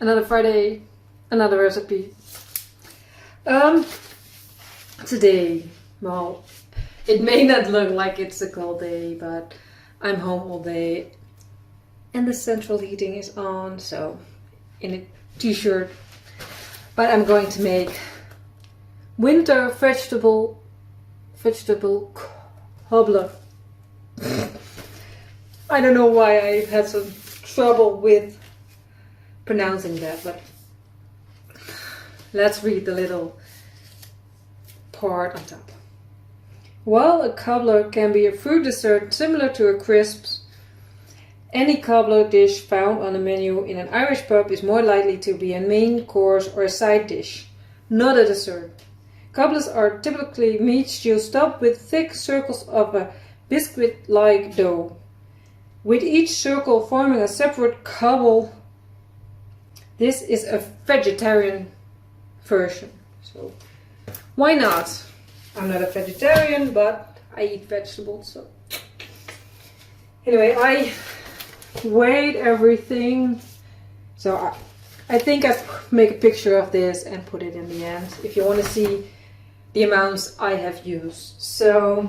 another Friday, another recipe. Today, well, it may not look like it's a cold day, but I'm home all day and the central heating is on, so in a t-shirt. But I'm going to make winter vegetable cobbler. I don't know why I had some trouble with pronouncing that, but let's read the little part on top. While a cobbler can be a fruit dessert similar to a crisps, any cobbler dish found on the menu in an Irish pub is more likely to be a main course or a side dish, not a dessert. Cobblers are typically meat stews topped with thick circles of a biscuit-like dough, with each circle forming a separate cobble. This is a vegetarian version, so why not? I'm not a vegetarian, but I eat vegetables, so anyway, I weighed everything, so I think I'll make a picture of this and put it in the end if you want to see the amounts I have used. So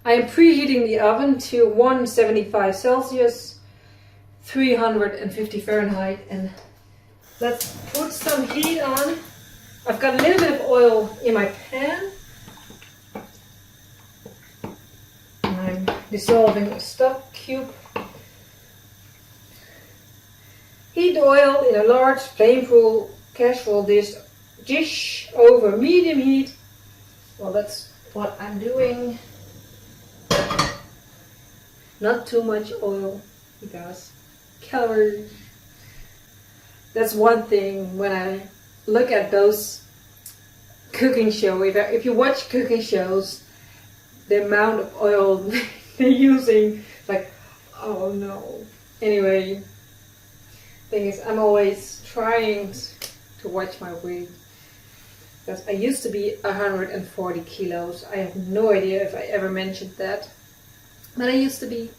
I am preheating the oven to 175 Celsius, 350 Fahrenheit, and let's put some heat on. I've got a little bit of oil in my pan. I'm dissolving a stock cube. Heat the oil in a large flame-proof casserole dish over medium heat. Well, that's what I'm doing. Not too much oil because calories. That's one thing when I look at those cooking shows. If you watch cooking shows, the amount of oil they're using, like, oh no. Anyway, thing is, I'm always trying to watch my weight, because I used to be 140 kilos. I have no idea if I ever mentioned that, but I used to be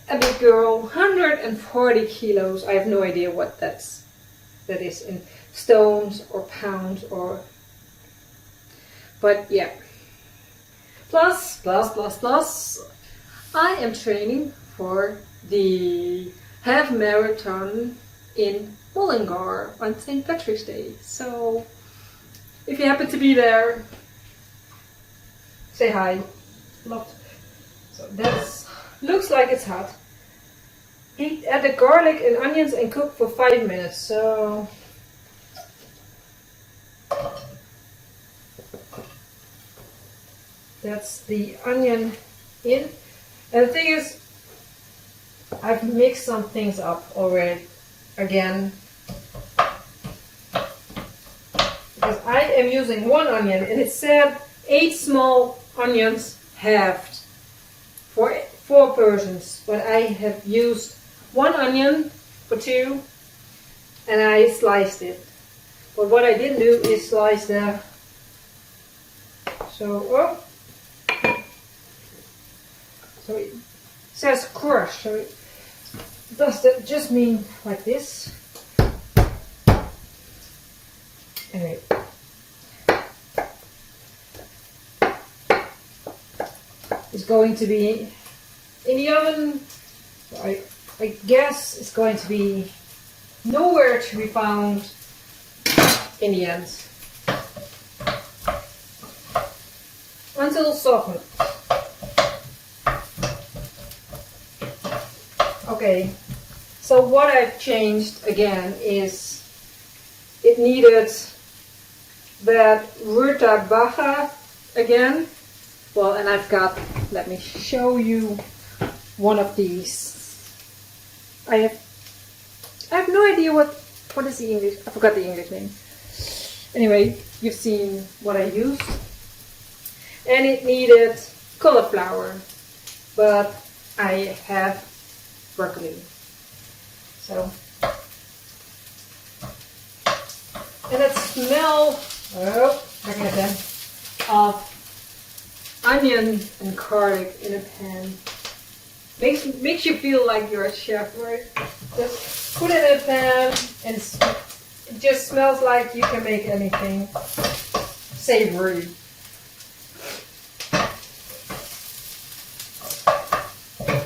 a big girl, 140 kilos. I have no idea what that is in stones or pounds or, but yeah. Plus, I am training for the half marathon in Mullingar on St. Patrick's Day. So if you happen to be there, say hi. So that's looks like it's hot. Add the garlic and onions and cook for 5 minutes. So that's the onion in. And the thing is, I've mixed some things up already again, because I am using one onion and it said 8 small onions halved for 4 persons, but I have used 1 onion for 2 and I sliced it. But what I didn't do is slice the, so it says crush, so does that just mean like this? Anyway, it's going to be in the oven. I guess it's going to be nowhere to be found in the end until softened. Okay, so what I've changed again is it needed that rutabaga again. Well, and I've got, let me show you one of these. I have no idea what is the English, I forgot the English name. Anyway, you've seen what I used. And it needed cauliflower, but I have broccoli. So, and that smell, of onion and garlic in a pan. Makes you feel like you're a chef, right? Just put it in a pan and it just smells like you can make anything savory.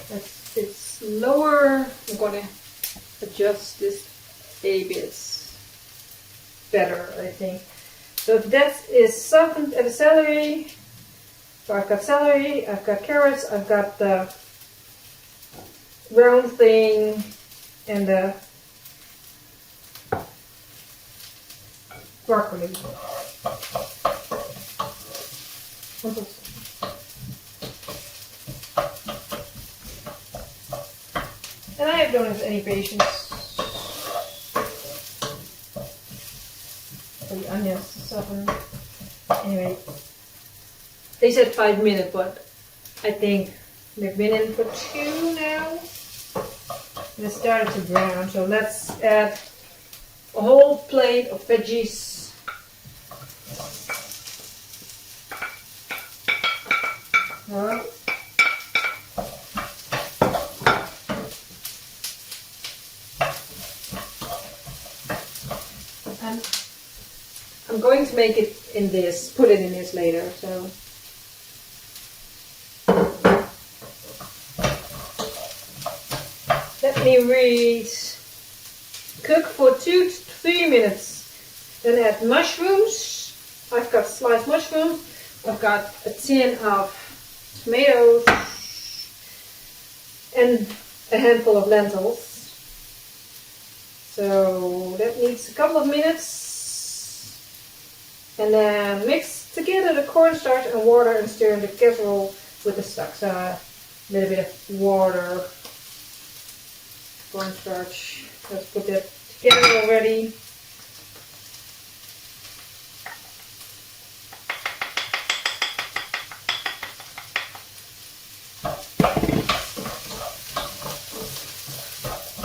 That's a bit slower. I'm gonna adjust this a bit better, I think. So that is softened celery. So I've got celery, I've got carrots, I've got the round thing and the broccoli. And I don't have any patience for the onions to soften. Anyway, they said 5 minutes, but I think they've been in for 2 now. They started to brown, so let's add a whole plate of veggies. Well, and I'm going to make it in this, put it in this later, so. Let me read. Cook for 2 to 3 minutes. Then add mushrooms. I've got sliced mushrooms. I've got a tin of tomatoes and a handful of lentils. So that needs a couple of minutes. And then mix together the cornstarch and water and stir in the casserole with the stock. So a little bit of water. Cornstarch. Let's put that together already.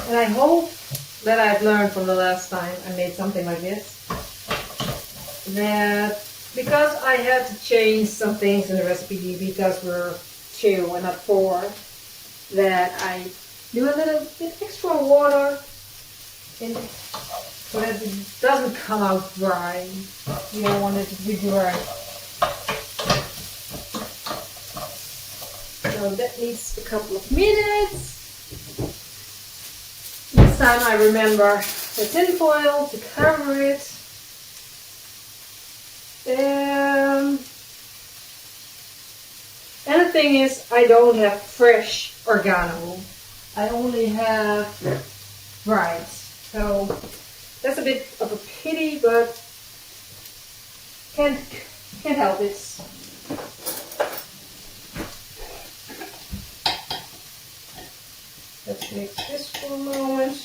And I hope that I've learned from the last time I made something like this, that because I had to change some things in the recipe because we're 2 and not 4, that I do a little bit extra water in it so that it doesn't come out dry. You don't want it to be dry. So that needs a couple of minutes. This time I remember the tin foil to cover it. And the thing is, I don't have fresh oregano. I only have dried. So that's a bit of a pity, but can't help it. Let's mix this for a moment.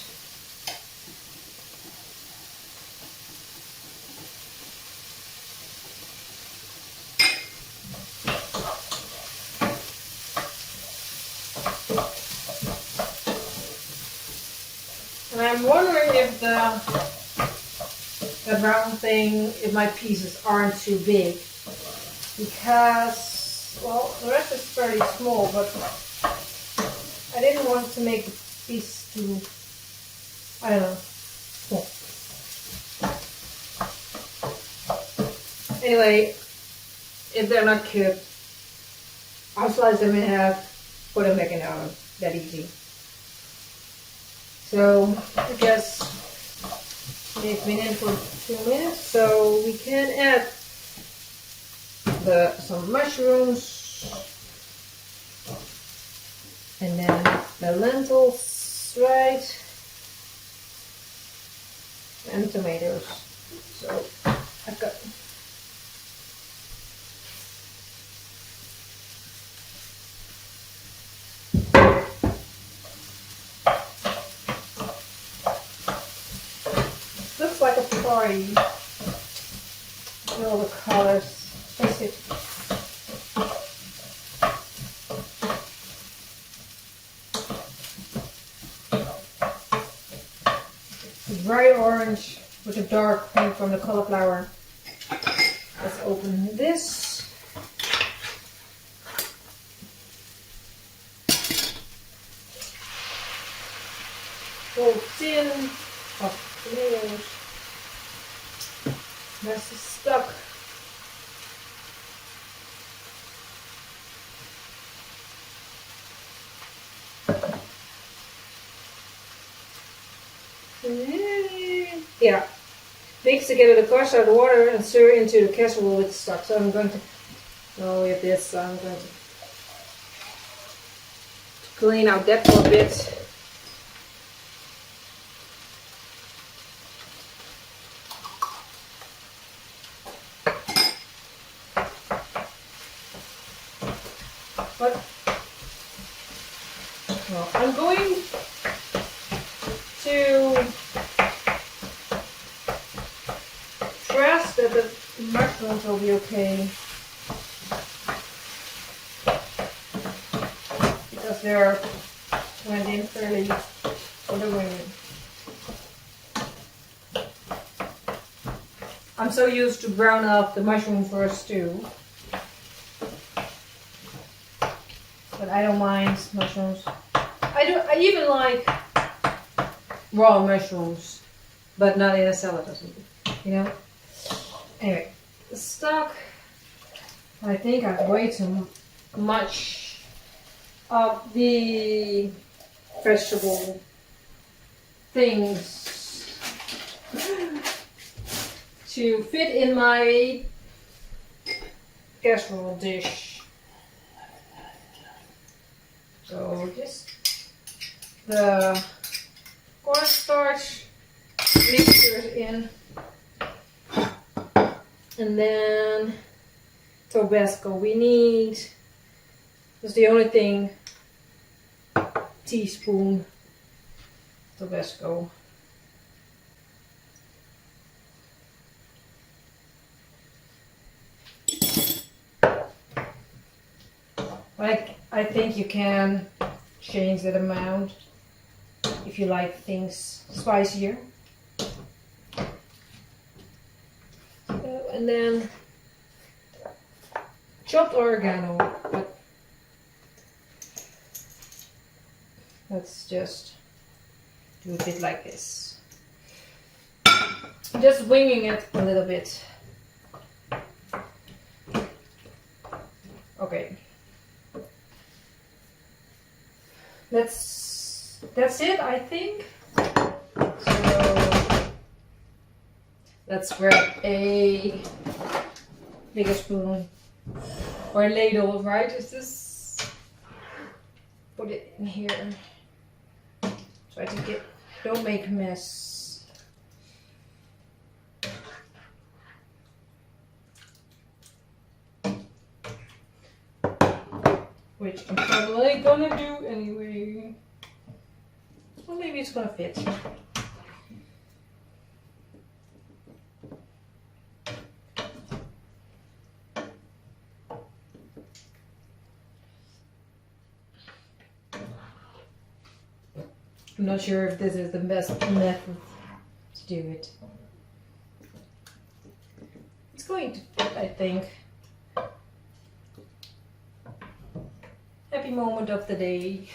And I'm wondering if the brown thing, if my pieces aren't too big, because, well, the rest is fairly small, but I didn't want to make the piece too, I don't know, small. Anyway, if they're not cooked, I'll slice them in half, put them back in the oven. That easy. So I guess they've been in for 2 minutes, so we can add some mushrooms and then the lentils, right, and tomatoes. So I've got like a party. All the colors. Taste it. It's bright orange with a dark pink from the cauliflower. Let's open this. whole tin of tomatoes. That's stuck. Yeah. Mix together the crushed out water and stir into the casserole with the stock. So I'm going to, oh, with this, I'm going to clean out that for a bit. But, well, I'm going to trust that the mushrooms will be okay, because they're went in fairly for the wing. I'm so used to brown up the mushroom first too, but I don't mind mushrooms. I even like raw mushrooms, but not in a salad or something, you know. Anyway, the stock, I think I've way too much of the vegetable things to fit in my casserole dish. So just the cornstarch mixtures in, and then Tabasco. We need, that's the only thing, teaspoon Tabasco. Like, I think you can change that amount if you like things spicier. And then chopped oregano, but let's just do a bit like this. Just winging it a little bit. Okay. That's it, I think. So let's grab a bigger spoon or a ladle, right? Is this? Put it in here. Try to get, don't make a mess. Which I'm probably gonna do anyway. Well, maybe it's gonna fit. I'm not sure if this is the best method to do it. It's going to fit, I think. Happy moment of the day.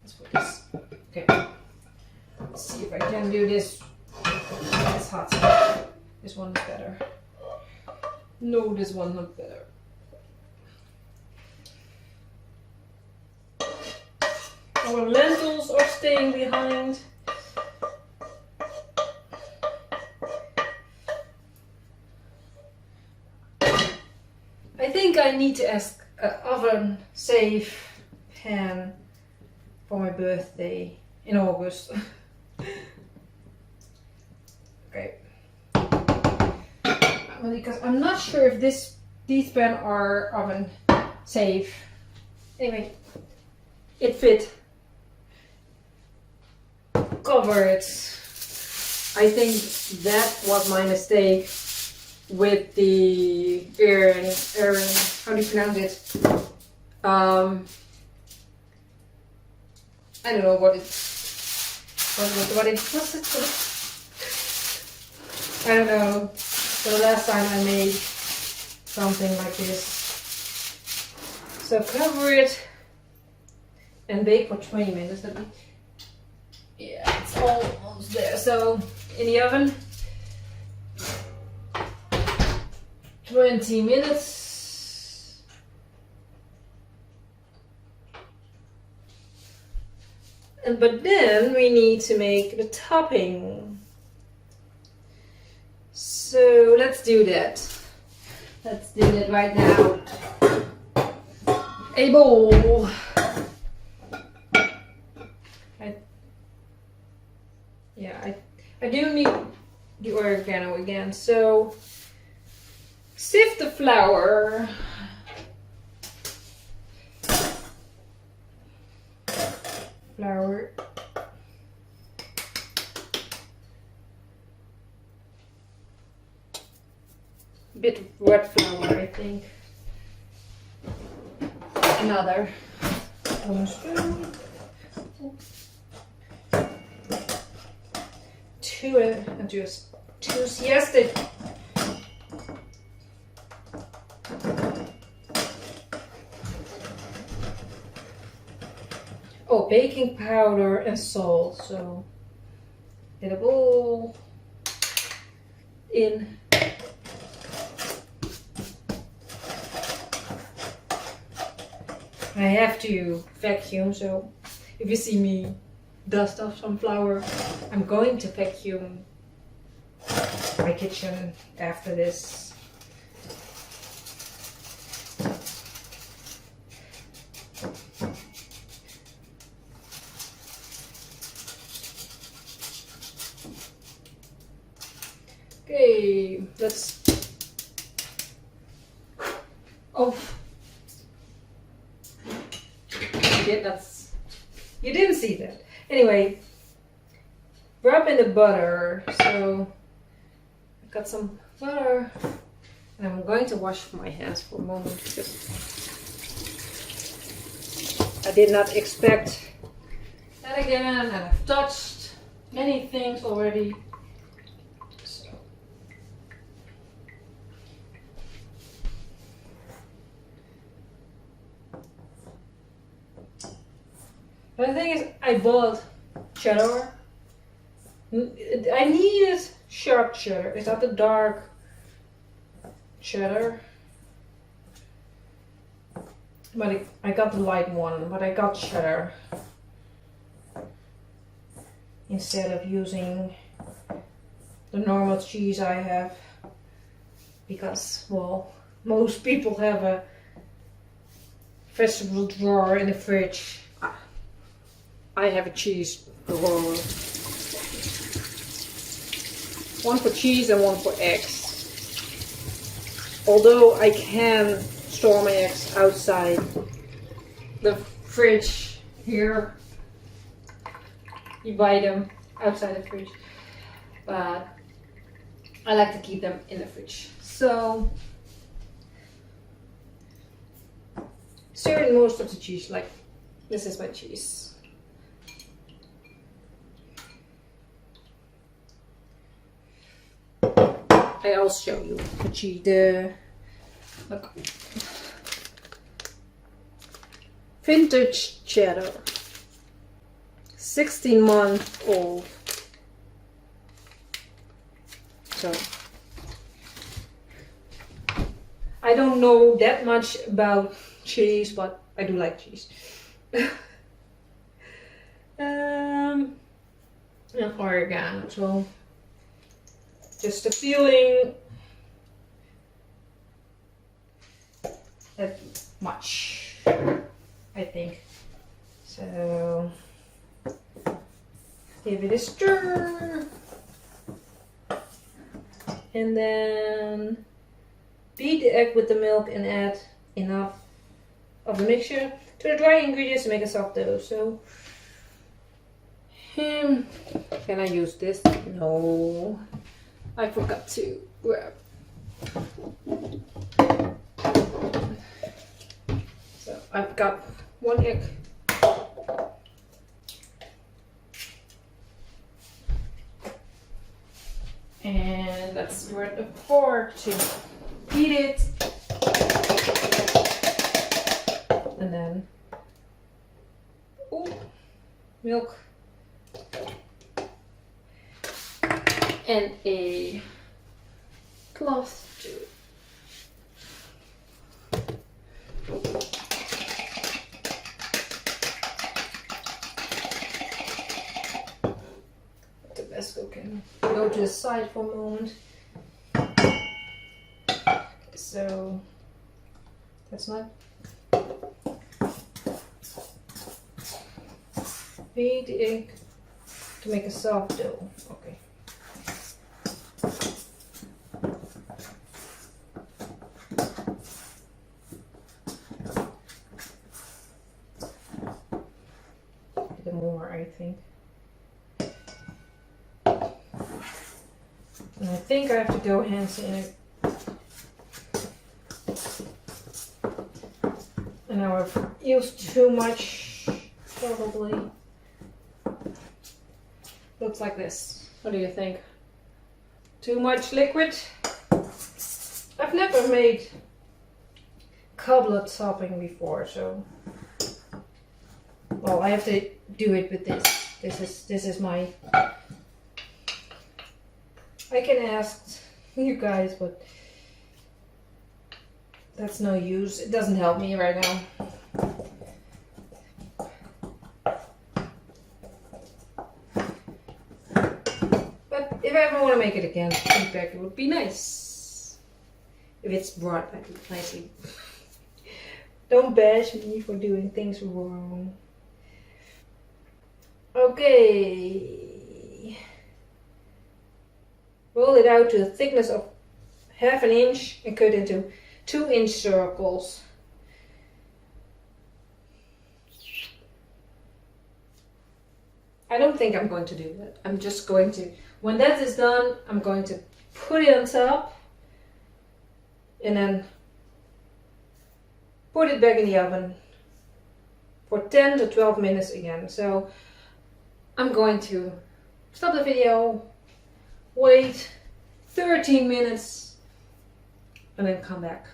Let's put this. Okay. Let's see if I can do this. It's hot. This one is better. No, this one not better. Our lentils are staying behind. I think I need to ask an oven safe pan for my birthday in August. Okay. Because I'm not sure if these pans are oven safe. Anyway, it fit. Cover it. I think that was my mistake with the Aaron, how do you pronounce it? I don't know what it was. I don't know. So the last time I made something like this. So cover it and bake for 20 minutes. Yeah, it's almost there. So in the oven, 20 minutes. But then we need to make the topping. So let's do that. Let's do that right now. A bowl. I do need the oregano again. So sift the flour. Flour. Bit of red flour, I think. Another spoon. Two siestas. Oh, baking powder and salt. So get a bowl in. I have to vacuum, so if you see me dust off some flour, I'm going to vacuum my kitchen after this. Okay, let's. Oh. You didn't see that. Anyway, rub in the butter. So I got some butter, and I'm going to wash my hands for a moment because I did not expect that again, and I've touched many things already. So. But the thing is, I bought cheddar. I needed sharp cheddar. It's not the dark cheddar. But I got the light one, but I got cheddar. Instead of using the normal cheese I have. Because, well, most people have a vegetable drawer in the fridge. I have a cheese drawer. One for cheese and one for eggs. Although I can store my eggs outside the fridge here. You buy them outside the fridge. But I like to keep them in the fridge. So stir in most of the cheese, like this is my cheese. I'll show you the cheese. Look. Vintage cheddar. 16-month-old. So I don't know that much about cheese, but I do like cheese. And oregano. So just a feeling that much, I think. So give it a stir, and then beat the egg with the milk and add enough of the mixture to the dry ingredients to make a soft dough. So can I use this? No. I forgot to grab. So I've got one egg And let's spread the fork to heat it. And then, ooh, milk. And a cloth to Tabasco can go to the side for a moment. So that's not beat the egg to make a soft dough. Okay. More, I think. And I think I have to go hands in it. And now I've used too much, probably. Looks like this. What do you think? Too much liquid? I've never made cobbler topping before, so well, I have to do it with this. This is my. I can ask you guys, but that's no use. It doesn't help me right now. But if I ever want to make it again, feedback, it would be nice if it's brought back nicely. Don't bash me for doing things wrong. Okay, roll it out to a thickness of 1/2 inch and cut into 2-inch circles. I don't think I'm going to do that. I'm just going to, when that is done, I'm going to put it on top and then put it back in the oven for 10 to 12 minutes again. So I'm going to stop the video, wait 13 minutes, and then come back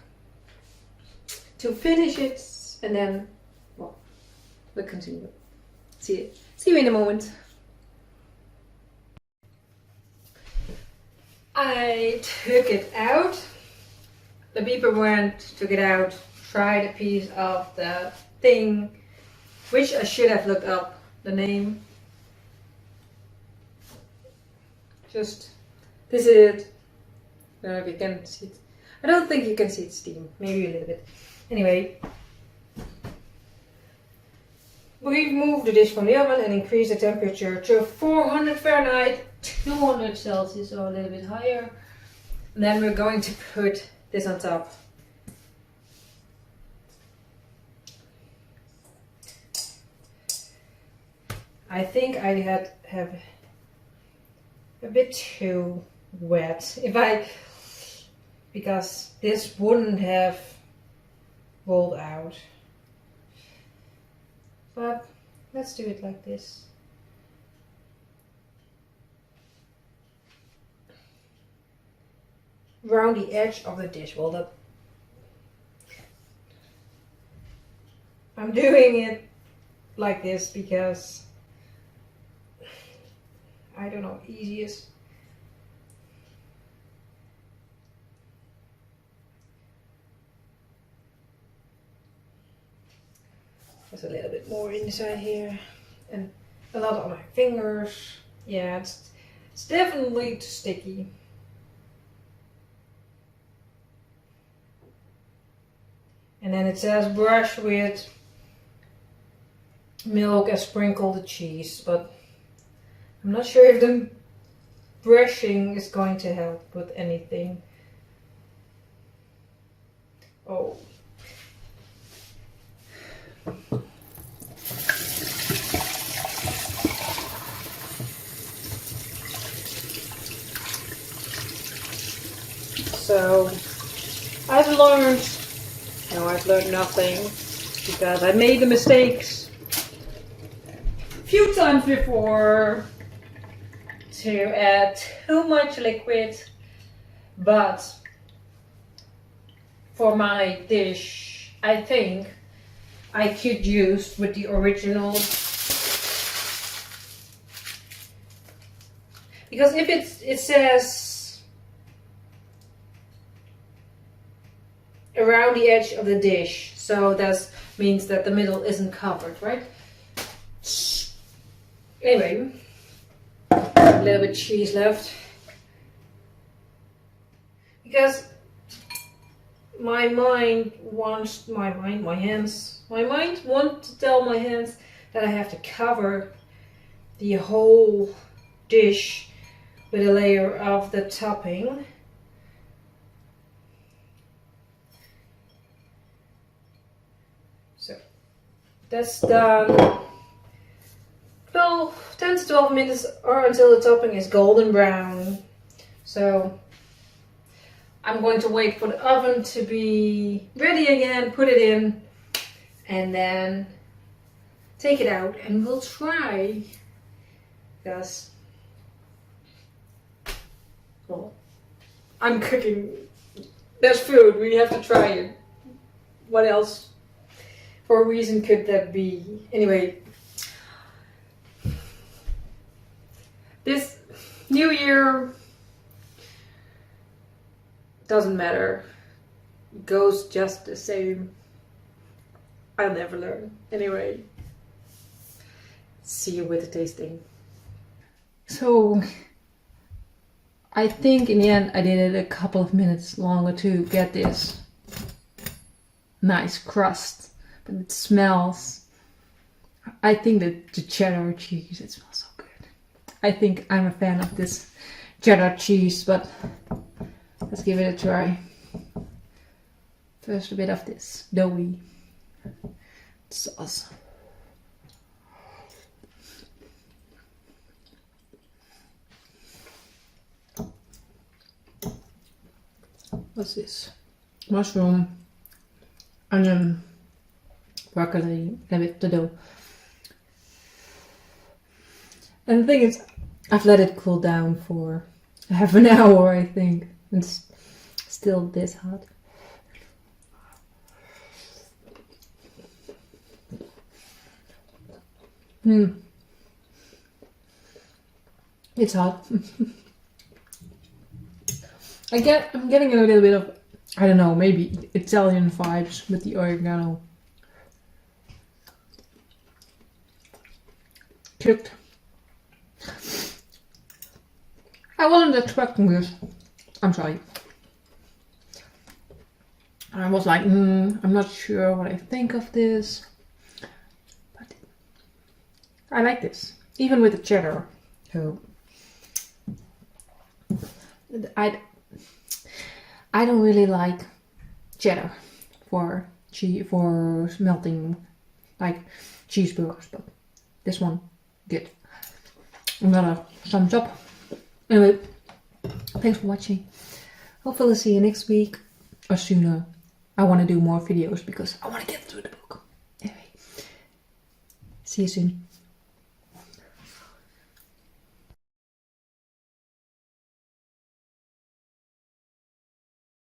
to finish it, and then, well, we'll continue. See you in a moment. I took it out. The beeper went, took it out, tried a piece of the thing, which I should have looked up the name. Just, this is it. I don't know if you can see it. I don't think you can see it steam. Maybe a little bit. Anyway, we moved the dish from the oven and increased the temperature to 400 Fahrenheit, 200 Celsius, or a little bit higher. And then we're going to put this on top. I think I have a bit too wet because this wouldn't have rolled out. But let's do it like this. Round the edge of the dish. Well, I'm doing it like this because I don't know, easiest. There's a little bit more inside here and a lot on my fingers. Yeah, it's definitely too sticky. And then it says brush with milk and sprinkle the cheese, but I'm not sure if the brushing is going to help with anything. Oh. So I've learned nothing because I made the mistakes a few times before. to add too much liquid, but for my dish, I think I could use with the original. Because if it says around the edge of the dish, so that means that the middle isn't covered, right? Anyway, a little bit cheese left. Because my mind wants to tell my hands that I have to cover the whole dish with a layer of the topping. So that's done. 10 to 12 minutes or until the topping is golden brown. So I'm going to wait for the oven to be ready again, put it in, and then take it out and we'll try. Because, well, I'm cooking. There's food, we have to try it. What else for a reason could that be? Anyway, this new year doesn't matter. It goes just the same. I'll never learn. Anyway, see you with the tasting. So, I think in the end I did it a couple of minutes longer to get this nice crust. But it smells, I think that the cheddar cheese, it smells so good. I think I'm a fan of this cheddar cheese, but let's give it a try. First a bit of this doughy sauce. What's this? Mushroom, onion, broccoli, a bit the dough. And the thing is, I've let it cool down for half an hour, I think. It's still this hot. It's hot. I'm getting a little bit of, I don't know, maybe Italian vibes with the oregano. Cooked. I wasn't expecting this. I'm sorry. I was like, I'm not sure what I think of this. But I like this. Even with the cheddar. So I don't really like cheddar for melting like cheeseburgers, but this one good. Another thumbs up. Anyway, thanks for watching. Hopefully see you next week or sooner. I want to do more videos because I want to get through the book. Anyway, see you soon.